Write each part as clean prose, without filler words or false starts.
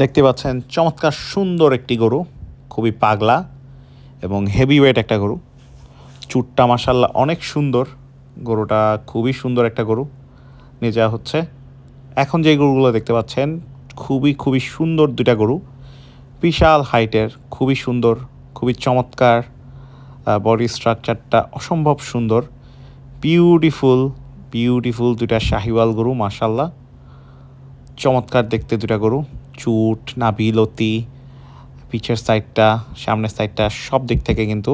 দেখতে পাচ্ছেন চমৎকার সুন্দর একটি গরু, খুবই পাগলা এবং হেভি ওয়েট একটা গরু। চুটটা মাশাল্লাহ অনেক সুন্দর। গরুটা খুবই সুন্দর একটা গরু নিয়ে যাওয়া হচ্ছে। এখন যে গরুগুলো দেখতে পাচ্ছেন খুবই সুন্দর দুইটা গরু, বিশাল হাইটের, খুবই সুন্দর, খুবই চমৎকার। বডি স্ট্রাকচারটা অসম্ভব সুন্দর, বিউটিফুল বিউটিফুল দুইটা শাহিওয়াল গরু মাশাল্লাহ। চমৎকার দেখতে দুটা গরু, চুট, নাভি, লতি, পিছের সাইডটা, সামনের সাইডটা সব দিক থেকে কিন্তু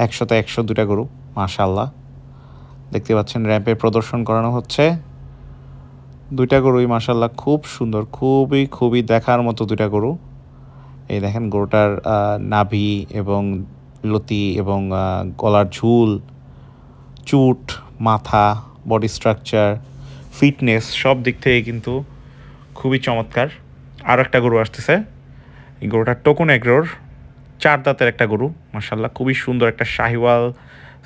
100তে 100 দুটা গরু মাশাল্লাহ। দেখতে পাচ্ছেন র্যাম্পে প্রদর্শন করানো হচ্ছে। দুইটা গরুই মাশাল্লাহ খুব সুন্দর, খুবই দেখার মতো দুইটা গরু। এই দেখেন গরুটার নাভি এবং লতি এবং গলার ঝুল, চুট, মাথা, বডি স্ট্রাকচার, ফিটনেস সব দিক থেকে কিন্তু খুবই চমৎকার। আর একটা গরু আসতেছে, এই গরুটা টোকন এগ্রোর 4 দাঁতের একটা গরু মাশাল্লাহ, খুবই সুন্দর একটা শাহিওয়াল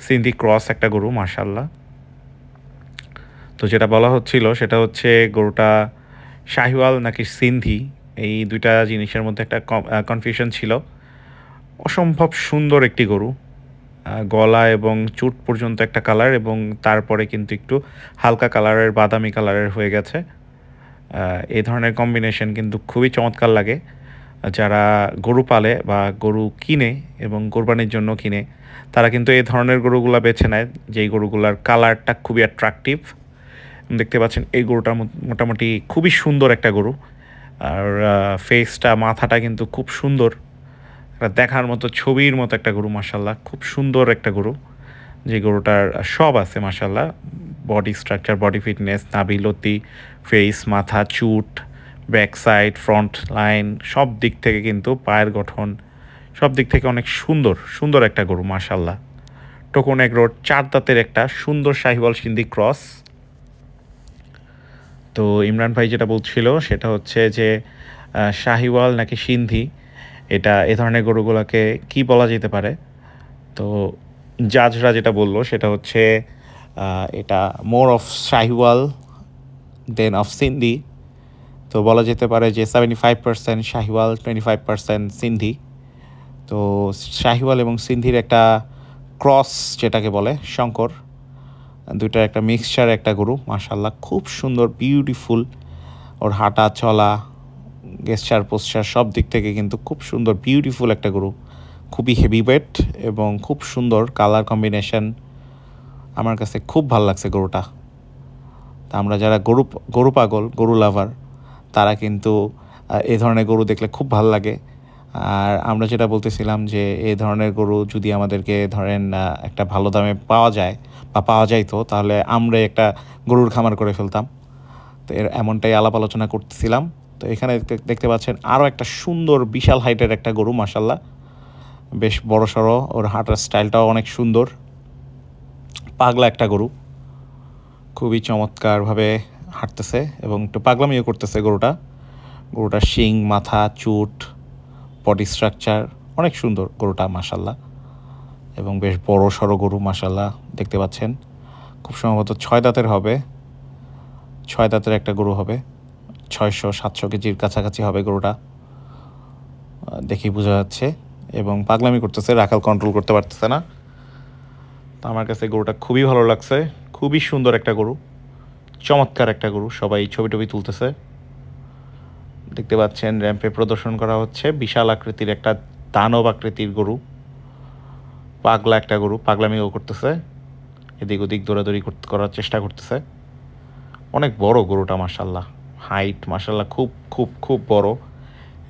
সিন্ধি ক্রস একটা গরু মাশাল্লাহ। তো যেটা বলা হচ্ছিল সেটা হচ্ছে গরুটা শাহিওয়াল নাকি সিন্ধি, এই দুইটা জিনিসের মধ্যে একটা কনফিউশন ছিল। অসম্ভব সুন্দর একটি গরু, গলা এবং চুট পর্যন্ত একটা কালার এবং তারপরে কিন্তু একটু হালকা কালারের বাদামি কালারের হয়ে গেছে। এই ধরনের কম্বিনেশন কিন্তু খুবই চমৎকার লাগে। যারা গরু পালে বা গরু কিনে এবং কোরবানির জন্য কিনে, তারা কিন্তু এই ধরনের গরুগুলা বেছে নেয়, যেই গরুগুলার কালারটা খুবই অ্যাট্রাকটিভ। দেখতে পাচ্ছেন এই গরুটা মোটামুটি খুবই সুন্দর একটা গরু, আর ফেসটা, মাথাটা কিন্তু খুব সুন্দর, দেখার মতো ছবির মতো একটা গরু মাশাল্লাহ। খুব সুন্দর একটা গরু, যে গরুটার সব আছে মাশাল্লাহ। বডি স্ট্রাকচার, বডি ফিটনেস, নাভি, লতি, ফেস, মাথা, চুট, ব্যাক সাইড, ফ্রন্ট লাইন সব দিক থেকে কিন্তু পায়ের গঠন সব দিক থেকে অনেক সুন্দর একটা গরু মাশাল্লাহ। টোকন এগ্রোর 4 দাঁতের একটা সুন্দর শাহিওয়াল সিন্ধি ক্রস। তো ইমরান ভাই যেটা বলছিল সেটা হচ্ছে যে শাহিওয়াল নাকি সিন্ধি, এটা এ ধরনের গরুগুলোকে কি বলা যেতে পারে। তো জাজরা যেটা বললো সেটা হচ্ছে এটা more of Sahiwal then of Sindhi. তো বলা যেতে পারে যে 75% শাহিওয়াল, 25% সিন্ধি। তো শাহিওয়াল এবং সিন্ধির একটা ক্রস যেটাকে বলে শঙ্কর, দুইটার একটা মিক্সচার একটা গরু মাশাল্লাহ, খুব সুন্দর, বিউটিফুল। ওর হাঁটা চলা, গেস্টার পোস্টার সব দিক থেকে কিন্তু খুব সুন্দর, বিউটিফুল একটা গরু, খুবই হেভি ওয়েট এবং খুব সুন্দর কালার কম্বিনেশন। আমার কাছে খুব ভালো লাগছে গরুটা। তা আমরা যারা গরু পাগল, গরু লাভার, তারা কিন্তু এই ধরনের গরু দেখলে খুব ভালো লাগে। আর আমরা যেটা বলতেছিলাম যে এই ধরনের গরু যদি আমাদেরকে ধরেন একটা ভালো দামে পাওয়া যায় বা পাওয়া যাইতো, তাহলে আমরাই একটা গরুর খামার করে ফেলতাম। তো এমনটাই আলাপ আলোচনা করতেছিলাম। তো এখানে দেখতে পাচ্ছেন আরও একটা সুন্দর বিশাল হাইটের একটা গরু মাশাল্লাহ, বেশ বড় সড়ো, ওর হাঁটার স্টাইলটাও অনেক সুন্দর, পাগলা একটা গরু, খুবই চমৎকারভাবে হাঁটতেছে এবং একটু পাগলামিও করতেছে গরুটার শিং, মাথা, চুট, বডি স্ট্রাকচার অনেক সুন্দর গরুটা মাশাল্লাহ, এবং বেশ বড় সড়ো গরু মাশাল্লাহ। দেখতে পাচ্ছেন খুব সম্ভবত 6 দাঁতের হবে, 6 দাঁতের একটা গরু হবে, 600-700 কেজির কাছাকাছি হবে গরুটা, দেখেই বোঝা যাচ্ছে। এবং পাগলামি করতেছে, রাখাল কন্ট্রোল করতে পারতেছে না। তো আমার কাছে গরুটা খুবই ভালো লাগছে, খুবই সুন্দর একটা গরু, চমৎকার একটা গরু। সবাই ছবি টবি তুলতেছে। দেখতে পাচ্ছেন র্যাম্পে প্রদর্শন করা হচ্ছে বিশাল আকৃতির একটা দানব আকৃতির গরু, পাগলা একটা গরু, পাগলামিও করতেছে, এদিক ওদিক দৌড়াদৌড়ি করার চেষ্টা করতেছে। অনেক বড় গরুটা মাশাল্লাহ, হাইট মাশাল্লাহ খুব বড়,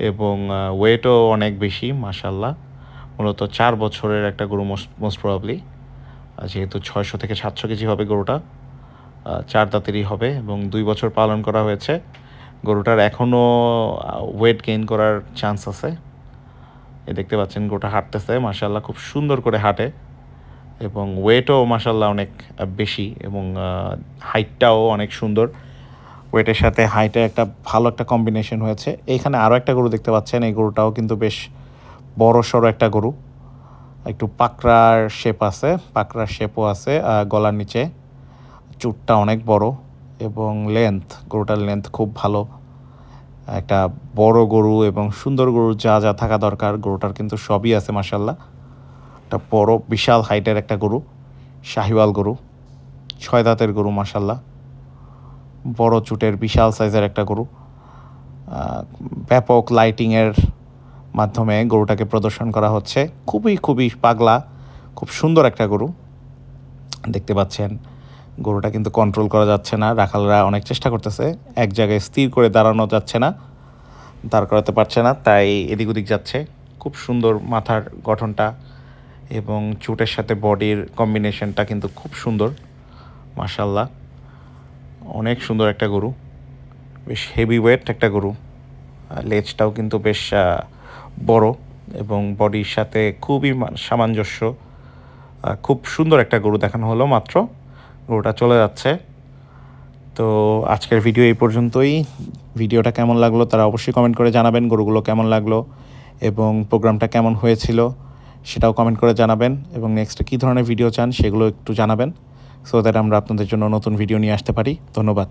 এবং ওয়েটও অনেক বেশি মাশাল্লাহ। মূলত 4 বছরের একটা গরু মোস্ট প্রবাবলি, যেহেতু 600 থেকে 700 কেজি হবে গরুটা, 4 দাঁতেরই হবে এবং 2 বছর পালন করা হয়েছে। গরুটার এখনও ওয়েট গেইন করার চান্স আছে। দেখতে পাচ্ছেন গরুটা হাঁটতেছে মাশাল্লাহ, খুব সুন্দর করে হাঁটে এবং ওয়েটও মাশাল্লাহ অনেক বেশি, এবং হাইটটাও অনেক সুন্দর। ওয়েটের সাথে হাইটের একটা ভালো একটা কম্বিনেশন হয়েছে। এইখানে আরও একটা গরু দেখতে পাচ্ছেন, এই গরুটাও কিন্তু বেশ বড় সড়ো একটা গরু, একটু পাকড়ার শেপও আছে গলার নিচে, চুটটা অনেক বড় এবং গরুটার লেন্থ খুব ভালো। একটা বড় গরু এবং সুন্দর গরু যা যা থাকা দরকার গরুটার কিন্তু সবই আছে মাশাল্লাহ। একটা বড় বিশাল হাইটের একটা গরু, শাহিওয়াল গরু, 6 দাঁতের গরু মাশাল্লাহ। বড় চুটের বিশাল সাইজের একটা গরু। ব্যাপক লাইটিংয়ের মাধ্যমে গরুটাকে প্রদর্শন করা হচ্ছে। খুবই খুবই পাগলা, খুব সুন্দর একটা গরু দেখতে পাচ্ছেন। গরুটা কিন্তু কন্ট্রোল করা যাচ্ছে না, রাখালরা অনেক চেষ্টা করতেছে, এক জায়গায় স্থির করে দাঁড়ানো যাচ্ছে না, দাঁড় করাতে পারছে না, তাই এদিক ওদিক যাচ্ছে। খুব সুন্দর মাথার গঠনটা এবং চুটের সাথে বডির কম্বিনেশনটা কিন্তু খুব সুন্দর মাশাল্লাহ। অনেক সুন্দর একটা গরু, বেশ হেভি ওয়েট একটা গরু। লেজটাও কিন্তু বেশ বড় এবং বডির সাথে খুবই সামঞ্জস্য। খুব সুন্দর একটা গরু দেখানো হলো মাত্র, গরুটা চলে যাচ্ছে। তো আজকের ভিডিও এই পর্যন্তই। ভিডিওটা কেমন লাগলো তারা অবশ্যই কমেন্ট করে জানাবেন, গরুগুলো কেমন লাগলো এবং প্রোগ্রামটা কেমন হয়েছিল সেটাও কমেন্ট করে জানাবেন, এবং নেক্সটে কী ধরনের ভিডিও চান সেগুলো একটু জানাবেন, সো দ্যাট আমরা আপনাদের জন্য নতুন ভিডিও নিয়ে আসতে পারি। ধন্যবাদ।